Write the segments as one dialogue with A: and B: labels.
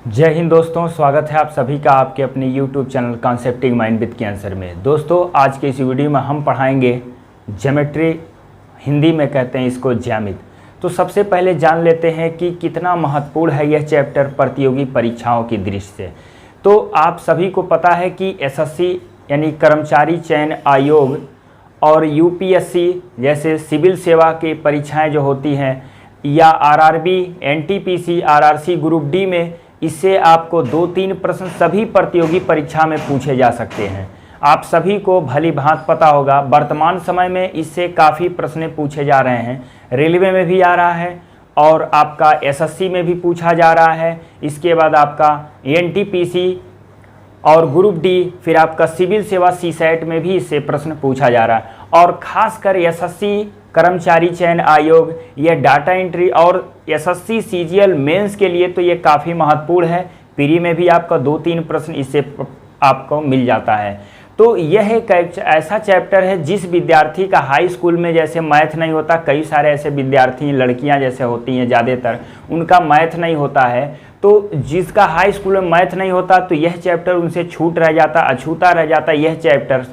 A: जय हिंद दोस्तों, स्वागत है आप सभी का आपके अपने YouTube channel concepting mind with कैंसर में। दोस्तों, आज के इस वीडियो में हम पढ़ाएंगे ज्योमेट्री, हिंदी में कहते हैं इसको ज्यामिति। तो सबसे पहले जान लेते हैं कि कितना महत्वपूर्ण है यह चैप्टर प्रतियोगी परीक्षाओं की दृष्टि से। तो आप सभी को पता है कि एसएससी यानी कर्मचारी चयन आयोग और यूपीएससी जैसे सिविल सेवा की परीक्षाएँ जो होती हैं, या RRB, NTPC, RRC group D में, इससे आपको 2-3 प्रश्न सभी प्रतियोगी परीक्षा में पूछे जा सकते हैं। आप सभी को भली भांति पता होगा, वर्तमान समय में इससे काफ़ी प्रश्न पूछे जा रहे हैं। रेलवे में भी आ रहा है और आपका एसएससी में भी पूछा जा रहा है। इसके बाद आपका एनटीपीसी और ग्रुप डी, फिर आपका सिविल सेवा सीसैट में भी इससे प्रश्न पूछा जा रहा है। और ख़ासकर एसएससी कर्मचारी चयन आयोग, यह डाटा एंट्री और एसएससी सीजीएल मेंस के लिए तो ये काफ़ी महत्वपूर्ण है। प्री में भी आपका 2-3 प्रश्न इससे आपको मिल जाता है। तो यह एक ऐसा चैप्टर है जिस विद्यार्थी का हाई स्कूल में जैसे मैथ नहीं होता, कई सारे ऐसे विद्यार्थी, लड़कियां जैसे होती हैं ज़्यादातर, उनका मैथ नहीं होता है। तो जिसका हाई स्कूल में मैथ नहीं होता तो यह चैप्टर उनसे छूट रह जाता, अछूता रह जाता यह चैप्टर,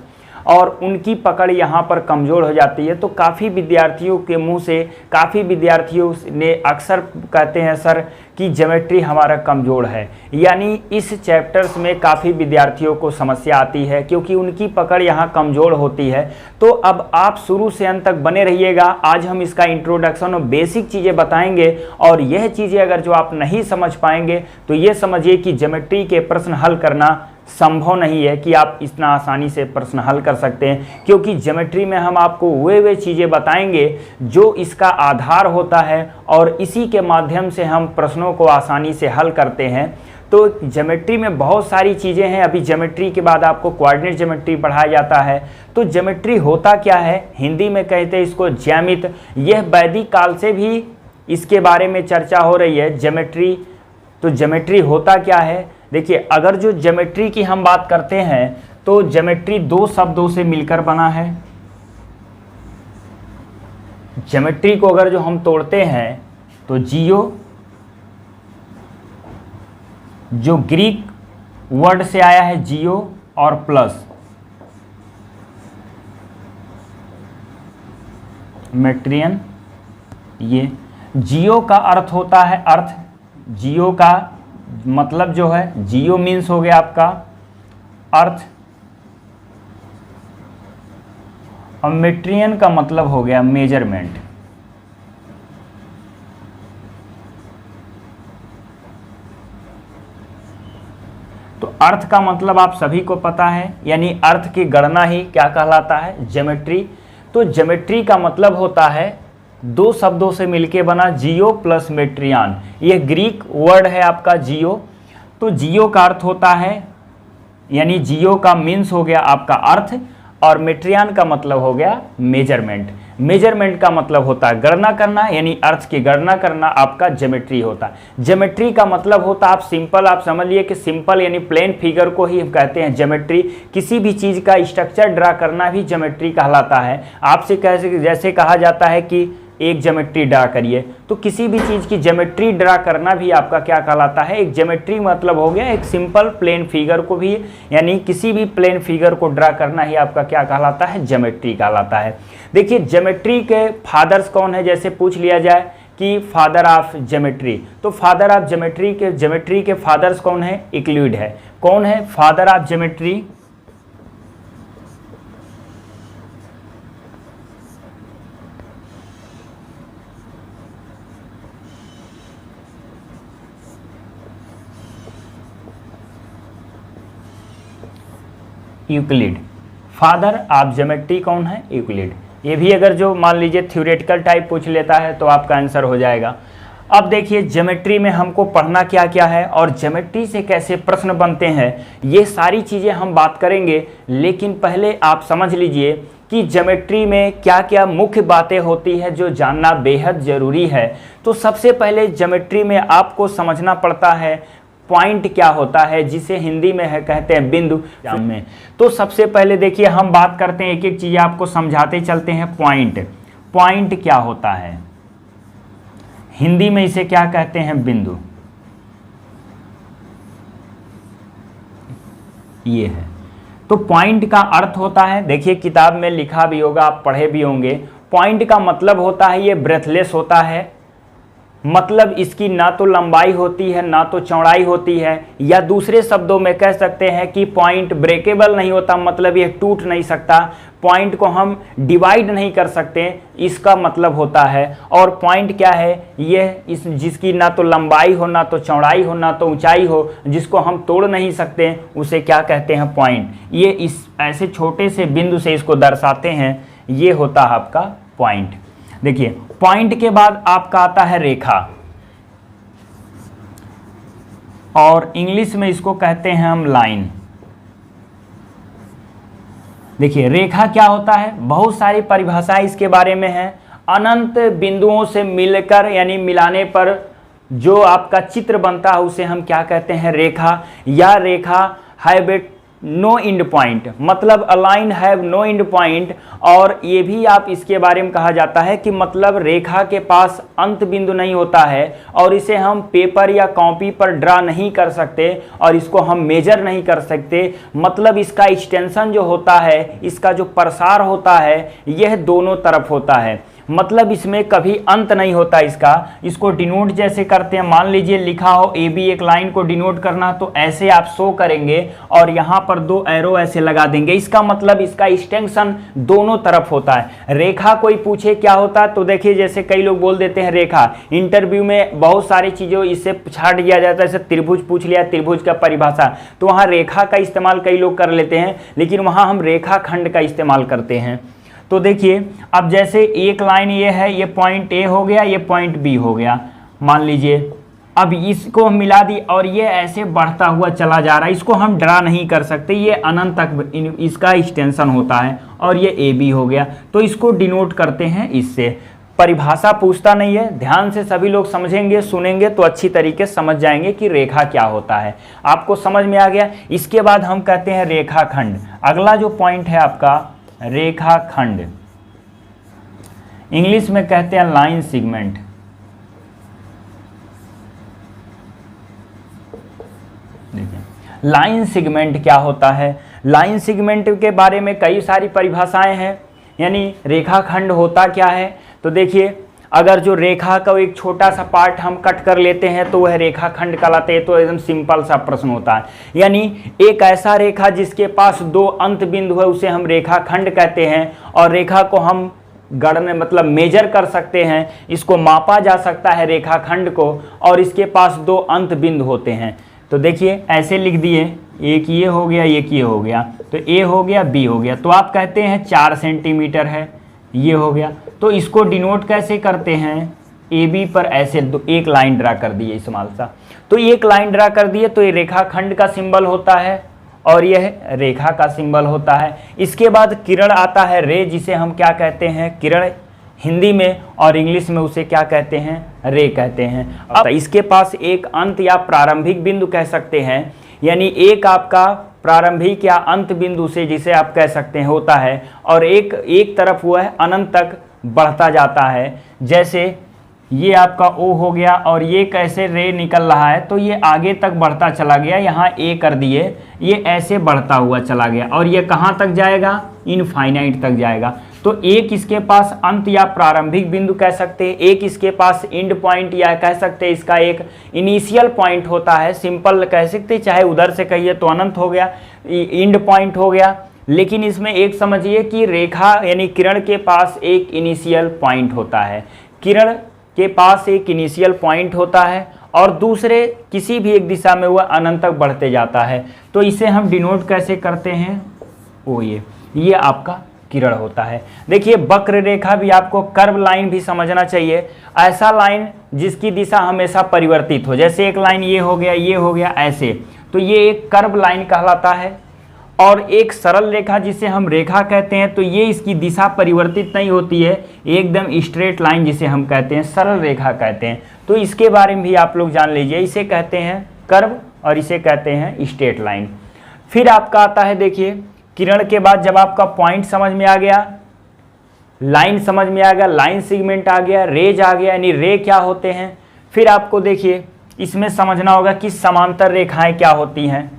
A: और उनकी पकड़ यहाँ पर कमज़ोर हो जाती है। तो काफ़ी विद्यार्थियों के मुंह से, काफ़ी विद्यार्थियों ने अक्सर कहते हैं सर कि ज्योमेट्री हमारा कमज़ोर है, यानी इस चैप्टर्स में काफ़ी विद्यार्थियों को समस्या आती है क्योंकि उनकी पकड़ यहाँ कमज़ोर होती है। तो अब आप शुरू से अंत तक बने रहिएगा। आज हम इसका इंट्रोडक्शन और बेसिक चीज़ें बताएंगे, और यह चीज़ें अगर जो आप नहीं समझ पाएंगे तो ये समझिए कि ज्योमेट्री के प्रश्न हल करना संभव नहीं है कि आप इतना आसानी से प्रश्न हल कर सकते हैं, क्योंकि ज्योमेट्री में हम आपको वे चीज़ें बताएंगे जो इसका आधार होता है और इसी के माध्यम से हम प्रश्नों को आसानी से हल करते हैं। तो ज्योमेट्री में बहुत सारी चीज़ें हैं। अभी ज्योमेट्री के बाद आपको कोऑर्डिनेट ज्योमेट्री पढ़ाया जाता है। तो ज्योमेट्री होता क्या है, हिंदी में कहते हैं इसको ज्यामिति। यह वैदिक काल से भी इसके बारे में चर्चा हो रही है, ज्योमेट्री। तो ज्योमेट्री होता क्या है, देखिए, अगर जो ज्योमेट्री की हम बात करते हैं तो ज्योमेट्री 2 शब्दों से मिलकर बना है। ज्योमेट्री को अगर जो हम तोड़ते हैं तो जियो, जो ग्रीक वर्ड से आया है जियो, और प्लस मेट्रियन। ये जियो का अर्थ होता है अर्थ, जियो का मतलब जो है, जियो मीन्स हो गया आपका अर्थ, और मेट्रियन का मतलब हो गया मेजरमेंट। तो अर्थ का मतलब आप सभी को पता है, यानी अर्थ की गणना ही क्या कहलाता है, ज्योमेट्री। तो ज्योमेट्री का मतलब होता है 2 शब्दों से मिलके बना, जियो प्लस मेट्रियन। यह ग्रीक वर्ड है आपका जियो। तो जियो का अर्थ होता है, यानी जियो का मीन्स हो गया आपका अर्थ, और मेट्रियन का मतलब हो गया मेजरमेंट। मेजरमेंट का मतलब होता है गणना करना, यानी अर्थ की गणना करना आपका ज्योमेट्री होता है। ज्योमेट्री का मतलब होता है, आप सिंपल आप समझ लिए कि सिंपल यानी प्लेन फिगर को ही हम कहते हैं ज्योमेट्री। किसी भी चीज़ का स्ट्रक्चर ड्रा करना भी ज्योमेट्री कहलाता है। आपसे कैसे जैसे कहा जाता है कि एक ज्योमेट्री ड्रा करिए, तो किसी भी चीज़ की ज्योमेट्री ड्रा करना भी आपका क्या कहलाता है, एक ज्योमेट्री। मतलब हो गया एक सिंपल प्लेन फिगर को भी, यानी किसी भी प्लेन फिगर को ड्रा करना ही आपका क्या कहलाता है, ज्योमेट्री कहलाता है। देखिए, ज्योमेट्री के फादर्स कौन है, जैसे पूछ लिया जाए कि फादर ऑफ ज्योमेट्री, तो फादर ऑफ ज्योमेट्री के फादर्स कौन है, यूक्लिड है। कौन है father of geometry, Euclid. Father of geometry कौन है, यूक्लिड। ये भी अगर जो मान लीजिए थ्योरेटिकल टाइप पूछ लेता है तो आपका आंसर हो जाएगा। अब देखिए, ज्योमेट्री में हमको पढ़ना क्या क्या है और ज्योमेट्री से कैसे प्रश्न बनते हैं, ये सारी चीज़ें हम बात करेंगे। लेकिन पहले आप समझ लीजिए कि ज्योमेट्री में क्या क्या मुख्य बातें होती है जो जानना बेहद ज़रूरी है। तो सबसे पहले ज्योमेट्री में आपको समझना पड़ता है पॉइंट क्या होता है, जिसे हिंदी में है कहते हैं बिंदु में। तो सबसे पहले देखिए, हम बात करते हैं, एक एक चीज़ आपको समझाते चलते हैं। पॉइंट क्या होता है, हिंदी में इसे क्या कहते हैं, बिंदु। ये है। तो पॉइंट का अर्थ होता है, देखिए किताब में लिखा भी होगा, आप पढ़े भी होंगे, पॉइंट का मतलब होता है ये ब्रेथलेस होता है, मतलब इसकी ना तो लंबाई होती है ना तो चौड़ाई होती है, या दूसरे शब्दों में कह सकते हैं कि पॉइंट ब्रेकेबल नहीं होता, मतलब ये टूट नहीं सकता, पॉइंट को हम डिवाइड नहीं कर सकते, इसका मतलब होता है। और पॉइंट क्या है, ये इस जिसकी ना तो लंबाई हो ना तो चौड़ाई हो ना तो ऊंचाई हो, जिसको हम तोड़ नहीं सकते, उसे क्या कहते हैं, पॉइंट। ये इस ऐसे छोटे से बिंदु से इसको दर्शाते हैं, ये होता है आपका पॉइंट। देखिए पॉइंट के बाद आपका आता है रेखा, और इंग्लिश में इसको कहते हैं हम लाइन। देखिए रेखा क्या होता है, बहुत सारी परिभाषाएं इसके बारे में है। अनंत बिंदुओं से मिलकर यानी मिलाने पर जो आपका चित्र बनता है उसे हम क्या कहते हैं, रेखा। या रेखा have a no end point, मतलब a line have no end point. और ये भी आप इसके बारे में कहा जाता है कि मतलब रेखा के पास अंत बिंदु नहीं होता है, और इसे हम पेपर या कॉपी पर ड्रा नहीं कर सकते, और इसको हम मेजर नहीं कर सकते। मतलब इसका एक्सटेंशन जो होता है, इसका जो प्रसार होता है, यह दोनों तरफ होता है, मतलब इसमें कभी अंत नहीं होता इसका। इसको डिनोट जैसे करते हैं, मान लीजिए लिखा हो ए बी, एक लाइन को डिनोट करना तो ऐसे आप शो करेंगे और यहाँ पर दो एरो ऐसे लगा देंगे, इसका मतलब इसका एक्सटेंशन दोनों तरफ होता है। रेखा कोई पूछे क्या होता है, तो देखिए जैसे कई लोग बोल देते हैं रेखा, इंटरव्यू में बहुत सारी चीज़ों इससे छाट दिया जाता है, जैसे त्रिभुज पूछ लिया, त्रिभुज का परिभाषा, तो वहाँ रेखा का इस्तेमाल कई लोग कर लेते हैं, लेकिन वहाँ हम रेखा खंड का इस्तेमाल करते हैं। तो देखिए अब जैसे एक लाइन ये है, ये पॉइंट ए हो गया, ये पॉइंट बी हो गया, मान लीजिए अब इसको हम मिला दी और ये ऐसे बढ़ता हुआ चला जा रहा है, इसको हम ड्रा नहीं कर सकते, ये अनंत तक इसका एक्सटेंशन होता है, और ये ए बी हो गया, तो इसको डिनोट करते हैं इससे। परिभाषा पूछता नहीं है, ध्यान से सभी लोग समझेंगे, सुनेंगे तो अच्छी तरीके से समझ जाएंगे कि रेखा क्या होता है। आपको समझ में आ गया। इसके बाद हम कहते हैं रेखाखंड। अगला जो पॉइंट है आपका रेखाखंड, इंग्लिश में कहते हैं लाइन सेगमेंट। देखिए लाइन सेगमेंट क्या होता है, लाइन सेगमेंट के बारे में कई सारी परिभाषाएं हैं, यानी रेखाखंड होता क्या है। तो देखिए अगर जो रेखा का एक छोटा सा पार्ट हम कट कर लेते हैं तो वह रेखाखंड कहलाते हैं। तो एकदम सिंपल सा प्रश्न होता है, यानी एक ऐसा रेखा जिसके पास दो अंत बिंदु है उसे हम रेखाखंड कहते हैं, और रेखा को हम गणना मतलब मेजर कर सकते हैं, इसको मापा जा सकता है रेखाखंड को, और इसके पास दो अंत बिंदु होते हैं। तो देखिए ऐसे लिख दिए, एक ये हो गया, एक ये हो गया, तो ए हो गया, बी हो गया, तो आप कहते हैं 4 सेंटीमीटर है, ये हो गया। तो इसको डिनोट कैसे करते हैं, ए बी पर ऐसे एक लाइन ड्रा कर दिए इस्तेमाल सा, तो एक लाइन ड्रा कर दिए, तो ये रेखाखंड का सिंबल होता है और यह रेखा का सिंबल होता है। इसके बाद किरण आता है, रे, जिसे हम क्या कहते हैं, किरण हिंदी में, और इंग्लिश में उसे क्या कहते हैं, रे कहते हैं। अब इसके पास एक अंत या प्रारंभिक बिंदु कह सकते हैं, यानी एक आपका प्रारंभिक या अंत बिंदु से जिसे आप कह सकते हैं होता है, और एक तरफ हुआ है अनंत तक बढ़ता जाता है। जैसे ये आपका ओ हो गया और ये कैसे रे निकल रहा है, तो ये आगे तक बढ़ता चला गया, यहाँ ए कर दिए, ये ऐसे बढ़ता हुआ चला गया, और ये कहाँ तक जाएगा, इनफाइनाइट तक जाएगा। तो एक इसके पास अंत या प्रारंभिक बिंदु कह सकते हैं, एक इसके पास एंड पॉइंट या कह सकते हैं इसका एक इनिशियल पॉइंट होता है, सिंपल कह सकते हैं, चाहे उधर से कहिए तो अनंत हो गया, एंड पॉइंट हो गया। लेकिन इसमें एक समझिए कि रेखा यानी किरण के पास एक इनिशियल पॉइंट होता है, किरण के पास एक इनिशियल पॉइंट होता है, और दूसरे किसी भी एक दिशा में वह अनंत तक बढ़ते जाता है। तो इसे हम डिनोट कैसे करते हैं, ओ ये आपका किरण होता है। देखिए वक्र रेखा भी आपको कर्व लाइन भी समझना चाहिए, ऐसा लाइन जिसकी दिशा हमेशा परिवर्तित हो, जैसे एक लाइन ये हो गया, ये हो गया, ऐसे, तो ये एक कर्व लाइन कहलाता है। और एक सरल रेखा जिसे हम रेखा कहते हैं, तो ये इसकी दिशा परिवर्तित नहीं होती है, एकदम स्ट्रेट लाइन जिसे हम कहते हैं सरल रेखा कहते हैं। तो इसके बारे में भी आप लोग जान लीजिए, इसे कहते हैं कर्व और इसे कहते हैं स्ट्रेट लाइन। फिर आपका आता है, देखिए किरण के बाद जब आपका पॉइंट समझ में आ गया, लाइन समझ में आ गया, लाइन सेगमेंट आ गया, रेज आ गया, यानी रे क्या होते हैं। फिर आपको देखिए इसमें समझना होगा कि समांतर रेखाएं क्या होती हैं।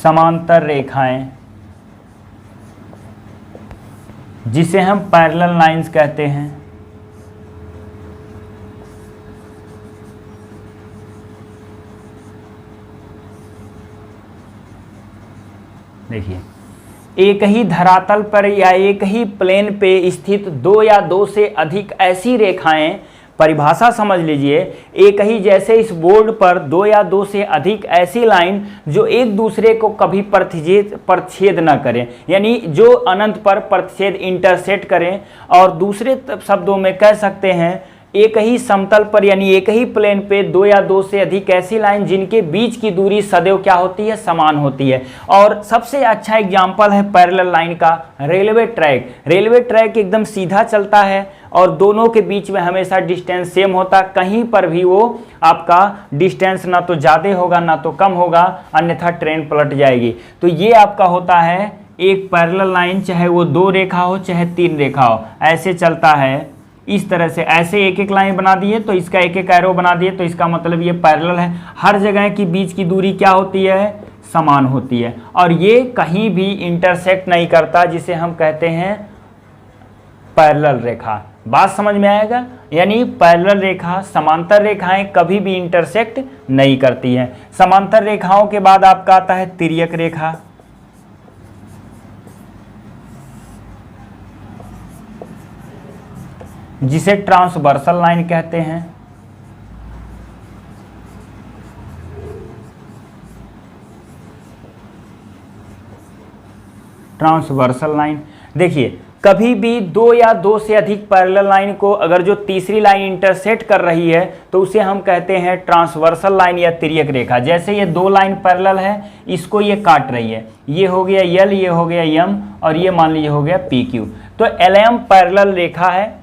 A: समांतर रेखाएं, जिसे हम पैरेलल लाइंस कहते हैं। देखिए, एक ही धरातल पर या एक ही प्लेन पे स्थित दो या दो से अधिक ऐसी रेखाएं, परिभाषा समझ लीजिए, एक ही जैसे इस बोर्ड पर दो या दो से अधिक ऐसी लाइन जो एक दूसरे को कभी प्रतिच्छेद न करें, यानी जो अनंत पर प्रतिच्छेद इंटरसेक्ट करें, और दूसरे शब्दों में कह सकते हैं एक ही समतल पर यानी एक ही प्लेन पे दो या दो से अधिक ऐसी लाइन जिनके बीच की दूरी सदैव क्या होती है, समान होती है। और सबसे अच्छा एग्जाम्पल है पैरेलल लाइन का रेलवे ट्रैक। रेलवे ट्रैक एकदम सीधा चलता है और दोनों के बीच में हमेशा डिस्टेंस सेम होता, कहीं पर भी वो आपका डिस्टेंस ना तो ज़्यादा होगा ना तो कम होगा, अन्यथा ट्रेन पलट जाएगी। तो ये आपका होता है एक पैरेलल लाइन, चाहे वो दो रेखा हो चाहे तीन रेखा हो, ऐसे चलता है इस तरह से। ऐसे एक एक लाइन बना दिए तो इसका एक एक एरो बना दिए तो इसका मतलब ये पैरेलल है। हर जगह की बीच की दूरी क्या होती है, समान होती है, और ये कहीं भी इंटरसेक्ट नहीं करता, जिसे हम कहते हैं पैरेलल रेखा। बात समझ में आएगा? यानी पैरेलल रेखा, समांतर रेखाएं कभी भी इंटरसेक्ट नहीं करती हैं। समांतर रेखाओं के बाद आपका आता है तिर्यक रेखा। जिसे ट्रांसवर्सल लाइन कहते हैं। ट्रांसवर्सल लाइन, देखिए कभी भी दो या दो से अधिक पैरेलल लाइन को अगर जो तीसरी लाइन इंटरसेक्ट कर रही है तो उसे हम कहते हैं ट्रांसवर्सल लाइन या तिर्यक रेखा। जैसे ये दो लाइन पैरेलल है, इसको ये काट रही है, ये हो गया यल, ये हो गया यम, और ये मान लीजिए हो गया पी क्यू। तो एलएम पैरेलल रेखा है।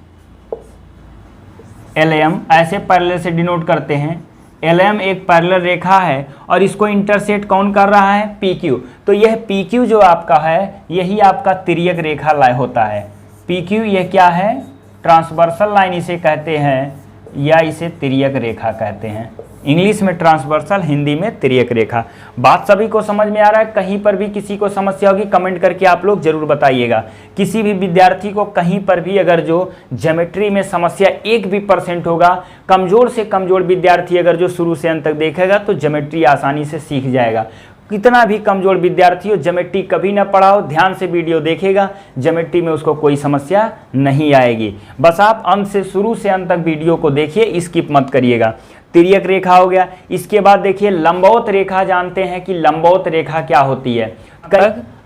A: एलएम ऐसे पैरेलल से डिनोट करते हैं। एलएम एक पैरेलल रेखा है और इसको इंटरसेक्ट कौन कर रहा है, पीक्यू। तो यह पीक्यू जो आपका है, यही आपका तिर्यक रेखा लाइन होता है। पीक्यू यह क्या है, ट्रांसवर्सल लाइन इसे कहते हैं, या इसे तिर्यक रेखा कहते हैं। इंग्लिश में ट्रांसवर्सल, हिंदी में तिर्यक रेखा। बात सभी को समझ में आ रहा है? कहीं पर भी किसी को समस्या होगी कमेंट करके आप लोग जरूर बताइएगा। किसी भी विद्यार्थी को कहीं पर भी अगर जो ज्योमेट्री में समस्या 1% होगा, कमज़ोर से कमज़ोर विद्यार्थी अगर जो शुरू से अंत तक देखेगा तो ज्योमेट्री आसानी से सीख जाएगा। कितना भी कमज़ोर विद्यार्थी हो, ज्योमेट्री कभी ना पढ़ा हो, ध्यान से वीडियो देखेगा, ज्योमेट्री में उसको कोई समस्या नहीं आएगी। बस आप अंत से शुरू से अंत तक वीडियो को देखिए, स्किप मत करिएगा। तिर्यक रेखा हो गया। इसके बाद देखिए लंबवत रेखा, जानते हैं कि लंबवत रेखा क्या होती है।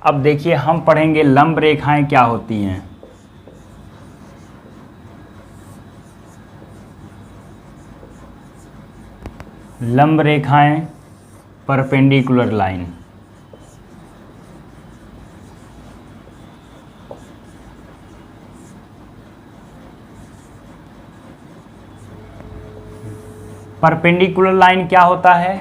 A: अब देखिए हम पढ़ेंगे लंब रेखाएं क्या होती हैं। लंब रेखाएं, परपेंडिकुलर लाइन। परपेंडिकुलर लाइन क्या होता है,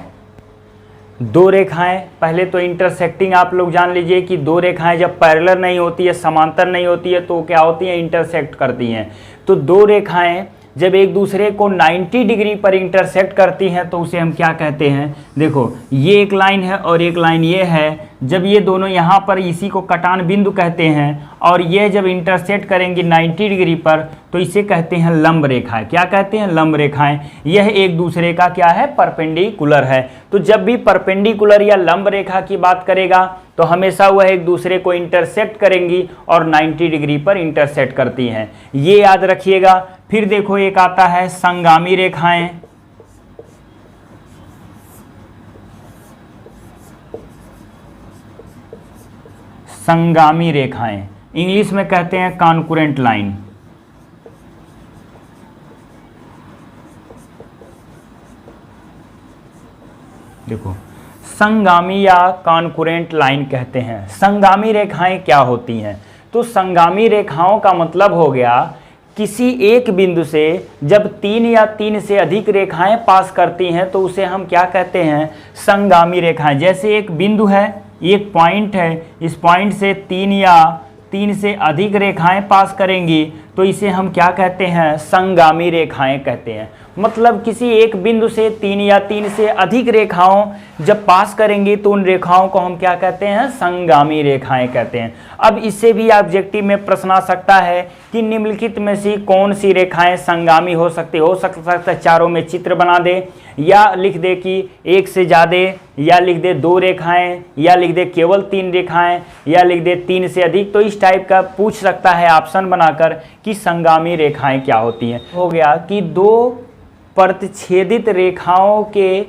A: दो रेखाएं, पहले तो इंटरसेक्टिंग आप लोग जान लीजिए कि दो रेखाएं जब पैरेलल नहीं होती है, समांतर नहीं होती है, तो क्या होती है, इंटरसेक्ट करती हैं। तो दो रेखाएं जब एक दूसरे को 90 डिग्री पर इंटरसेक्ट करती हैं तो उसे हम क्या कहते हैं, देखो ये एक लाइन है और एक लाइन ये है, जब ये दोनों यहाँ पर इसी को कटान बिंदु कहते हैं, और ये जब इंटरसेक्ट करेंगी 90 डिग्री पर तो इसे कहते हैं लंब रेखाएं। क्या कहते हैं, लंब रेखाएं। यह एक दूसरे का क्या है, परपेंडिकुलर है। तो जब भी परपेंडिकुलर या लंब रेखा की बात करेगा तो हमेशा वह एक दूसरे को इंटरसेक्ट करेंगी और 90 डिग्री पर इंटरसेक्ट करती हैं, ये याद रखिएगा। फिर देखो एक आता है संगामी रेखाएं। संगामी रेखाएं इंग्लिश में कहते हैं कॉन्करेंट लाइन। देखो संगामी या कॉन्करेंट लाइन कहते हैं। संगामी रेखाएं क्या होती हैं, तो संगामी रेखाओं का मतलब हो गया किसी एक बिंदु से जब तीन या तीन से अधिक रेखाएं पास करती हैं तो उसे हम क्या कहते हैं, संगामी रेखाएं। जैसे एक बिंदु है, एक पॉइंट है, इस पॉइंट से तीन या तीन से अधिक रेखाएं पास करेंगी तो इसे हम क्या कहते हैं, संगामी रेखाएं कहते हैं। मतलब किसी एक बिंदु से 3 या 3 से अधिक रेखाओं जब पास करेंगी तो उन रेखाओं को हम क्या कहते हैं, संगामी रेखाएं कहते हैं। अब इससे भी ऑब्जेक्टिव में प्रश्न आ सकता है कि निम्नलिखित में से कौन सी रेखाएं संगामी हो सकता है चारों में चित्र बना दे, या लिख दे कि एक से ज़्यादा, या लिख दे 2 रेखाएं, या लिख दे केवल 3 रेखाएं, या लिख दे 3 से अधिक। तो इस टाइप का पूछ सकता है ऑप्शन बनाकर कि संगामी रेखाएं क्या होती हैं। हो गया कि 2 प्रतिच्छेदित रेखाओं के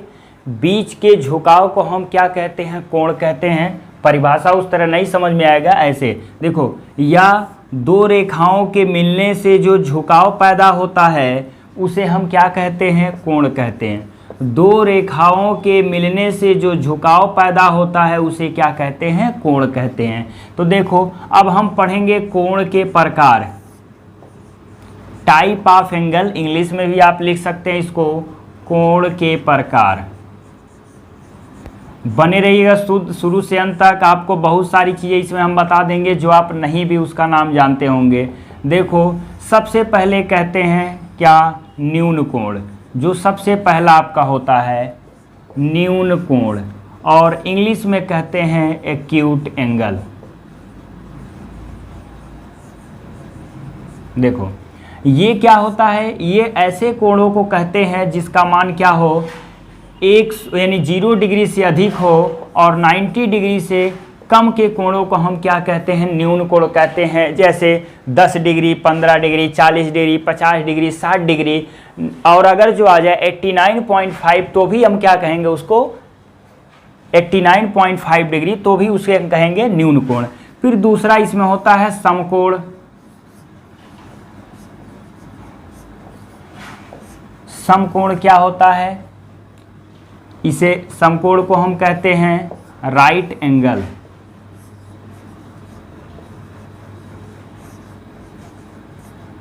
A: बीच के झुकाव को हम क्या कहते हैं, कोण कहते हैं। परिभाषा उस तरह नहीं समझ में आएगा, ऐसे देखो, या 2 रेखाओं के मिलने से जो झुकाव पैदा होता है उसे हम क्या कहते हैं, कोण कहते हैं। 2 रेखाओं के मिलने से जो झुकाव पैदा होता है उसे क्या कहते हैं, कोण कहते हैं। तो देखो अब हम पढ़ेंगे कोण के प्रकार, टाइप ऑफ एंगल, इंग्लिश में भी आप लिख सकते हैं इसको, कोण के प्रकार। बने रहिएगा शुरू से अंत तक, आपको बहुत सारी चीज़ें इसमें हम बता देंगे जो आप नहीं भी उसका नाम जानते होंगे। देखो सबसे पहले कहते हैं क्या, न्यून कोण, जो सबसे पहला आपका होता है न्यून कोण, और इंग्लिश में कहते हैं एक्यूट एंगल। देखो ये क्या होता है, ये ऐसे कोणों को कहते हैं जिसका मान क्या हो, 1 यानी 0 डिग्री से अधिक हो और 90 डिग्री से कम के कोणों को हम क्या कहते हैं, न्यून कोण कहते हैं। जैसे 10 degree, 15 degree, 40 degree, 50 degree, 60 degree, और अगर जो आ जाए 89.5 तो भी हम क्या कहेंगे उसको, 89.5 डिग्री तो भी उसे कहेंगे न्यून कोण। फिर दूसरा इसमें होता है समकोण। समकोण क्या होता है, इसे समकोण को हम कहते हैं राइट एंगल।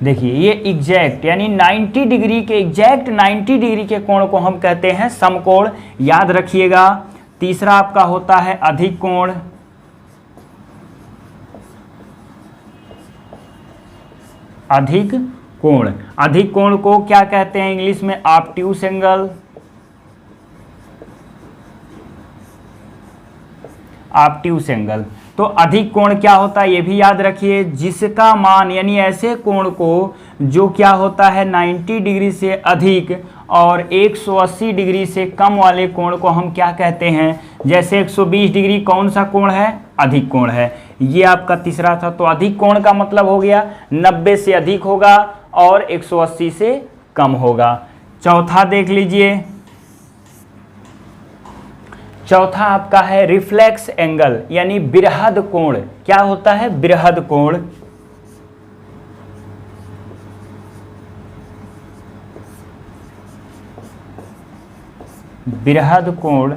A: देखिए ये एग्जैक्ट यानी 90 डिग्री के, एग्जैक्ट 90 डिग्री के कोण को हम कहते हैं समकोण, याद रखिएगा। तीसरा आपका होता है अधिक कोण। अधिक कोण, अधिक कोण को क्या कहते हैं इंग्लिश में, ऑब्ट्यूस एंगल। Obtuse angle. तो अधिक कोण क्या होता है ये भी याद रखिए, जिसका मान यानी ऐसे कोण को जो क्या होता है 90 डिग्री से अधिक और 180 डिग्री से कम वाले कोण को हम क्या कहते हैं। जैसे 120 डिग्री कौन सा कोण है, अधिक कोण है। ये आपका तीसरा था। तो अधिक कोण का मतलब हो गया 90 से अधिक होगा और 180 से कम होगा। चौथा देख लीजिए, चौथा आपका है रिफ्लेक्स एंगल यानी बृहद कोण। क्या होता है बृहद कोण, बृहद कोण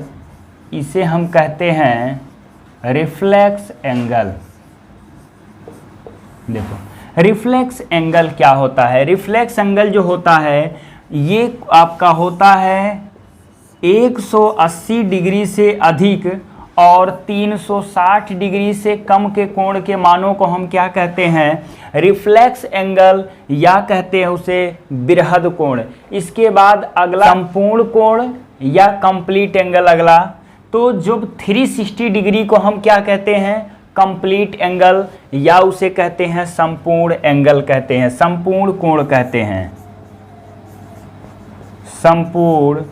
A: इसे हम कहते हैं रिफ्लेक्स एंगल। देखो रिफ्लेक्स एंगल क्या होता है, रिफ्लेक्स एंगल जो होता है ये आपका होता है 180 डिग्री से अधिक और 360 डिग्री से कम के कोण के मानों को हम क्या कहते हैं, रिफ्लेक्स एंगल, या कहते हैं उसे बृहद कोण। इसके बाद अगला संपूर्ण कोण या कंप्लीट एंगल अगला। तो जब 360 डिग्री को हम क्या कहते हैं, कंप्लीट एंगल, या उसे कहते हैं संपूर्ण एंगल कहते हैं, संपूर्ण कोण कहते हैं, संपूर्ण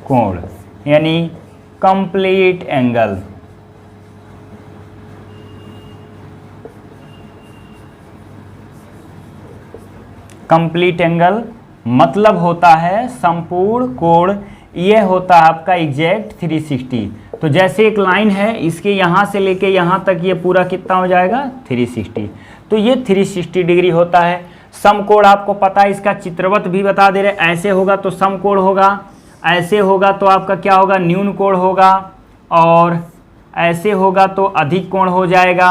A: कोण यानी कंप्लीट एंगल। कंप्लीट एंगल मतलब होता है संपूर्ण कोण, ये होता है आपका एग्जैक्ट 360। तो जैसे एक लाइन है इसके यहाँ से लेके यहाँ तक ये पूरा कितना हो जाएगा 360, तो ये 360 डिग्री होता है। समकोण आपको पता है, इसका चित्रवत भी बता दे रहे, ऐसे होगा तो समकोण होगा, ऐसे होगा तो आपका क्या होगा न्यून कोण होगा, और ऐसे होगा तो अधिक कोण हो जाएगा,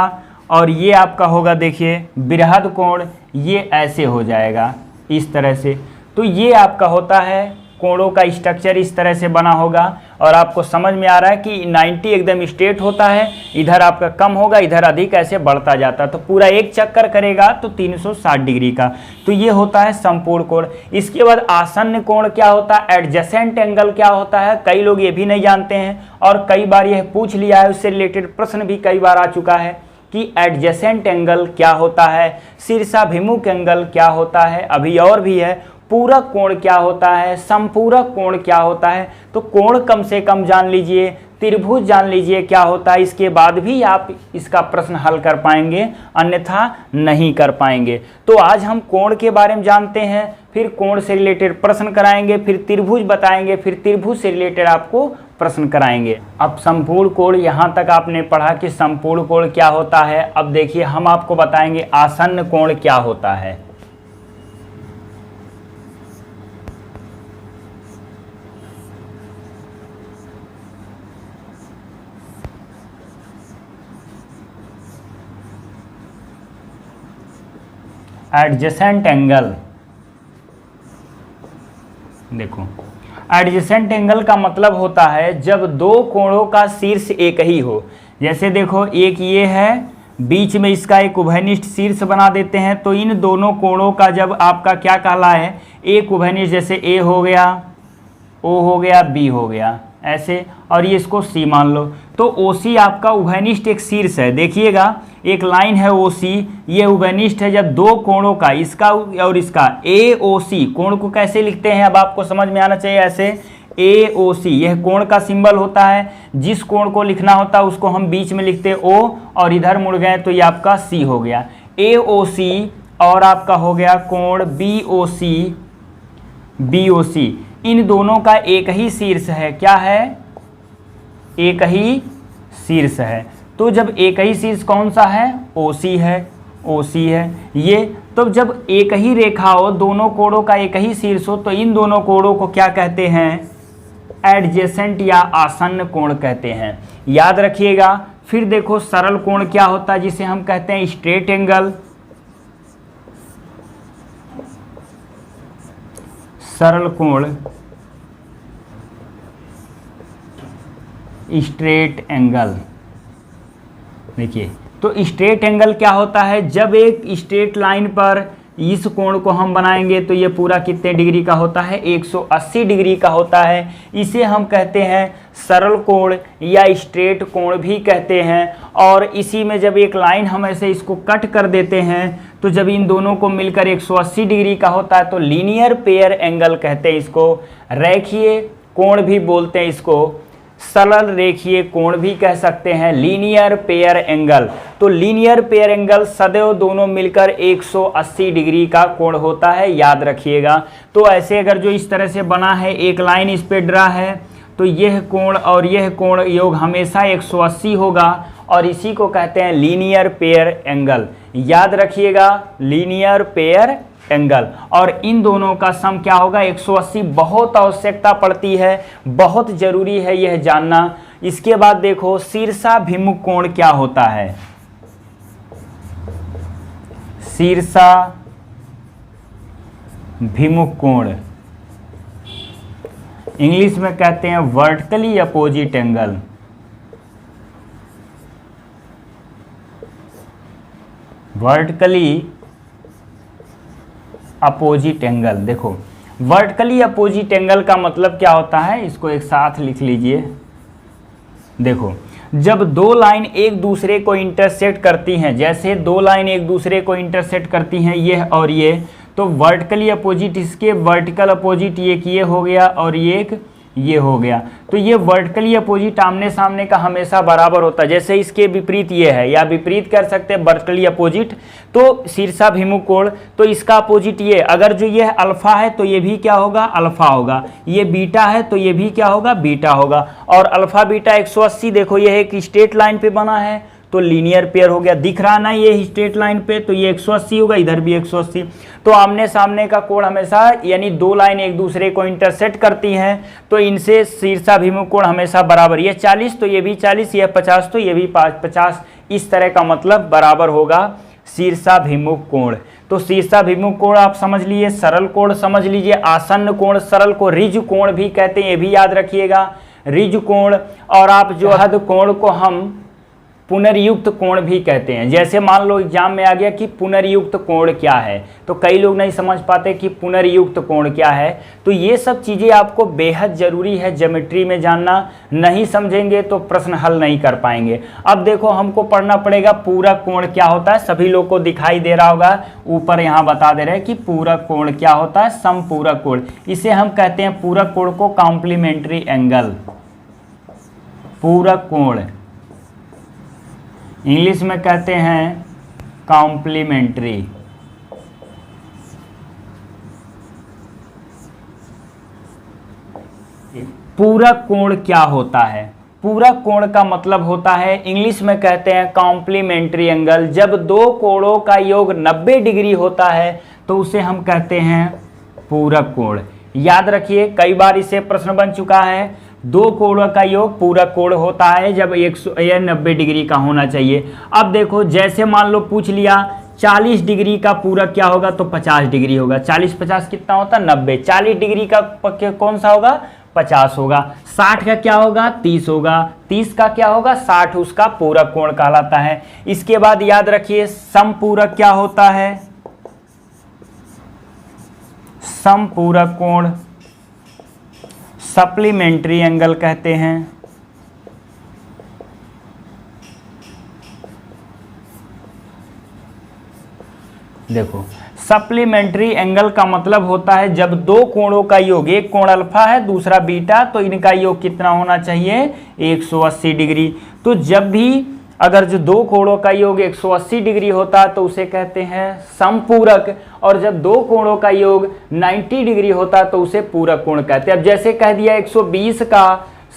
A: और ये आपका होगा देखिए बृहद कोण, ये ऐसे हो जाएगा इस तरह से। तो ये आपका होता है कोणों का स्ट्रक्चर इस तरह से बना होगा और आपको समझ में आ रहा है कि 90 एकदम स्ट्रेट होता है, इधर आपका कम होगा, इधर अधिक, ऐसे बढ़ता जाता है। तो पूरा एक चक्कर करेगा तो 360 डिग्री का, तो ये होता है संपूर्ण कोण। इसके बाद आसन्न कोण क्या होता है, एडजेसेंट एंगल क्या होता है, कई लोग ये भी नहीं जानते हैं और कई बार यह पूछ लिया है, उससे रिलेटेड प्रश्न भी कई बार आ चुका है कि एडजेसेंट एंगल क्या होता है, शीर्षाभिमुख एंगल क्या होता है, अभी और भी है, पूरक कोण क्या होता है, संपूरक कोण क्या होता है। तो कोण कम से कम जान लीजिए, त्रिभुज जान लीजिए क्या होता है, इसके बाद भी आप इसका प्रश्न हल कर पाएंगे, अन्यथा नहीं कर पाएंगे। तो आज हम कोण के बारे में जानते हैं, फिर कोण से रिलेटेड प्रश्न कराएंगे, फिर त्रिभुज बताएंगे, फिर त्रिभुज से रिलेटेड आपको प्रश्न कराएंगे। अब संपूर्ण कोण यहाँ तक आपने पढ़ा कि संपूर्ण कोण क्या होता है। अब देखिए हम आपको बताएंगे आसन्न कोण क्या होता है। एडजेसेंट एंगल, देखो एडजेसेंट एंगल का मतलब होता है जब दो कोणों का शीर्ष एक ही हो। जैसे देखो एक ये है, बीच में इसका एक उभयनिष्ठ शीर्ष बना देते हैं, तो इन दोनों कोणों का जब आपका क्या कहला है, एक उभयनिष्ठ, जैसे ए हो गया, ओ हो गया, बी हो गया, ऐसे, और ये इसको सी मान लो, तो OC आपका उभयनिष्ठ एक शीर्ष है। देखिएगा एक लाइन है OC, ये उभयनिष्ठ है जब दो कोणों का, इसका और इसका, AOC कोण को कैसे लिखते हैं अब आपको समझ में आना चाहिए, ऐसे AOC यह कोण का सिंबल होता है। जिस कोण को लिखना होता है उसको हम बीच में लिखते O और इधर मुड़ गए तो ये आपका C हो गया, AOC, और आपका हो गया कोण BOC। इन दोनों का एक ही शीर्ष है, क्या है, एक ही शीर्ष है। तो जब एक ही शीर्ष कौन सा है, OC है ये। तो जब एक ही रेखा हो, दोनों कोणों का एक ही शीर्ष हो, तो इन दोनों कोणों को क्या कहते हैं, एडजेसेंट या आसन्न कोण कहते हैं, याद रखिएगा। फिर देखो सरल कोण क्या होता है, जिसे हम कहते हैं स्ट्रेट एंगल। सरल कोण, स्ट्रेट एंगल, देखिए तो स्ट्रेट एंगल क्या होता है, जब एक स्ट्रेट लाइन पर इस कोण को हम बनाएंगे तो ये पूरा कितने डिग्री का होता है, 180 डिग्री का होता है। इसे हम कहते हैं सरल कोण या स्ट्रेट कोण भी कहते हैं। और इसी में जब एक लाइन हम ऐसे इसको कट कर देते हैं तो जब इन दोनों को मिलकर 180 डिग्री का होता है तो लीनियर पेयर एंगल कहते हैं इसको। रेखीय कोण भी बोलते हैं इसको, सरल रेखीय कोण भी कह सकते हैं, लीनियर पेयर एंगल। तो लीनियर पेयर एंगल सदैव दोनों मिलकर 180 डिग्री का कोण होता है, याद रखिएगा। तो ऐसे अगर जो इस तरह से बना है, एक लाइन इस पे ड्रा है, तो यह कोण और यह कोण योग हमेशा 180 होगा और इसी को कहते हैं लीनियर पेयर एंगल, याद रखिएगा, लीनियर पेयर एंगल। और इन दोनों का सम क्या होगा, 180। बहुत आवश्यकता पड़ती है, बहुत जरूरी है यह जानना। इसके बाद देखो शीर्षाभिमुख कोण क्या होता है, शीर्षाभिमुख कोण इंग्लिश में कहते हैं vertically opposite angle. Vertically opposite angle, देखो वर्टिकली अपोजिट एंगल का मतलब क्या होता है, इसको एक साथ लिख लीजिए। देखो जब दो लाइन एक दूसरे को इंटरसेक्ट करती हैं, जैसे दो लाइन एक दूसरे को इंटरसेक्ट करती हैं यह और ये, तो वर्टिकली अपोजिट, इसके वर्टिकल अपोजिट एक ये हो गया और एक ये हो गया। तो ये वर्टिकली अपोजिट आमने सामने का हमेशा बराबर होता है। जैसे इसके विपरीत ये है, या विपरीत कर सकते हैं वर्टिकली अपोजिट, तो शीर्षाभिमुख कोण, तो इसका अपोजिट ये, अगर जो ये अल्फा है तो ये भी क्या होगा, अल्फा होगा। ये बीटा है तो ये भी क्या होगा, बीटा होगा। और अल्फा बीटा 180, देखो ये एक स्ट्रेट लाइन पे बना है तो लीनियर पेयर हो गया, दिख रहा ना ये स्ट्रेट लाइन पे, तो ये 180 होगा, इधर भी 180। तो आमने सामने का कोण हमेशा, यानी दो लाइन एक दूसरे को इंटरसेक्ट करती हैं तो इनसे शीर्षाभिमुख कोण हमेशा बराबर, ये 40 तो ये भी 40, ये 50 तो ये भी 50, इस तरह का मतलब बराबर होगा शीर्षाभिमुख कोण। तो शीर्षाभिमुख कोण आप समझ लीजिए, सरल कोण समझ लीजिए, आसन्न कोण, सरल को रिज कोण भी कहते हैं, ये भी याद रखिएगा, रिज कोण। और आप जो हद कोण को हम पुनर्युक्त कोण भी कहते हैं। जैसे मान लो एग्जाम में आ गया कि पुनर्युक्त कोण क्या है, तो कई लोग नहीं समझ पाते कि पुनर्युक्त कोण क्या है। तो ये सब चीज़ें आपको बेहद ज़रूरी है ज्योमेट्री में जानना, नहीं समझेंगे तो प्रश्न हल नहीं कर पाएंगे। अब देखो हमको पढ़ना पड़ेगा पूरक कोण क्या होता है। सभी लोग को दिखाई दे रहा होगा, ऊपर यहाँ बता दे रहे हैं कि पूरक कोण क्या होता है, समपूरक कोण। इसे हम कहते हैं पूरक कोण को कॉम्प्लीमेंट्री एंगल, पूरक कोण इंग्लिश में कहते हैं कॉम्प्लीमेंट्री। पूरक कोण क्या होता है? पूरक कोण का मतलब होता है, इंग्लिश में कहते हैं कॉम्प्लीमेंट्री एंगल। जब दो कोणों का योग 90 डिग्री होता है तो उसे हम कहते हैं पूरक कोण। याद रखिए, कई बार इसे प्रश्न बन चुका है। दो कोणों का योग पूरक कोण होता है जब 190 डिग्री का होना चाहिए। अब देखो, जैसे मान लो पूछ लिया 40 डिग्री का पूरक क्या होगा, तो 50 डिग्री होगा। 40-50 कितना होता है? 90। 40 डिग्री का कौन सा होगा? 50 होगा। 60 का क्या होगा? 30 होगा। 30 का क्या होगा? 60। उसका पूरक कोण कहलाता है। इसके बाद याद रखिए, समपूरक क्या होता है? समपूरक कोण सप्लीमेंट्री एंगल कहते हैं। देखो, सप्लीमेंट्री एंगल का मतलब होता है जब दो कोणों का योग, एक कोण अल्फा है दूसरा बीटा, तो इनका योग कितना होना चाहिए? 180 डिग्री। तो जब भी अगर जो दो कोणों का योग 180 डिग्री होता है तो उसे कहते हैं समपूरक, और जब दो कोणों का योग 90 डिग्री होता है तो उसे पूरक कोण कहते हैं। अब जैसे कह दिया 120 का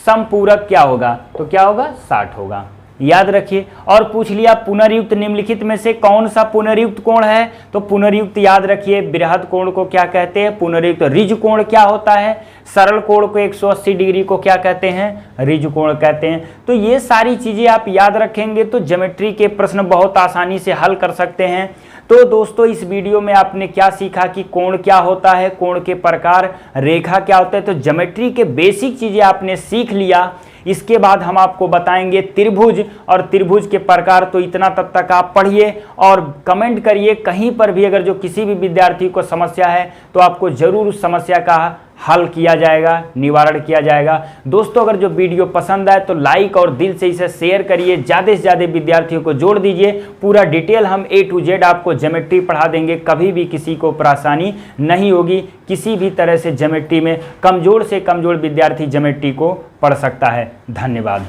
A: समपूरक क्या होगा, तो क्या होगा? 60 होगा। याद रखिए। और पूछ लिया पुनर्युक्त निम्नलिखित में से कौन सा पुनर्युक्त कोण है, तो पुनर्युक्त याद रखिए, बृहद कोण को क्या कहते हैं? पुनर्युक्त। रिज कोण क्या होता है? सरल कोण को 180 डिग्री को क्या कहते हैं? रिज कोण कहते हैं। तो ये सारी चीजें आप याद रखेंगे तो ज्योमेट्री के प्रश्न बहुत आसानी से हल कर सकते हैं। तो दोस्तों, इस वीडियो में आपने क्या सीखा कि कोण क्या होता है, कोण के प्रकार, रेखा क्या होता है। तो ज्योमेट्री के बेसिक चीजें आपने सीख लिया। इसके बाद हम आपको बताएंगे त्रिभुज, और त्रिभुज के प्रकार। तो इतना तब तक आप पढ़िए और कमेंट करिए। कहीं पर भी अगर जो किसी भी विद्यार्थी को समस्या है तो आपको जरूर उस समस्या का हल किया जाएगा, निवारण किया जाएगा। दोस्तों, अगर जो वीडियो पसंद आए तो लाइक और दिल से इसे शेयर करिए, ज़्यादा से ज़्यादा विद्यार्थियों को जोड़ दीजिए। पूरा डिटेल हम A to Z आपको ज्योमेट्री पढ़ा देंगे, कभी भी किसी को परेशानी नहीं होगी। किसी भी तरह से ज्योमेट्री में कमज़ोर से कमज़ोर विद्यार्थी ज्योमेट्री को पढ़ सकता है। धन्यवाद।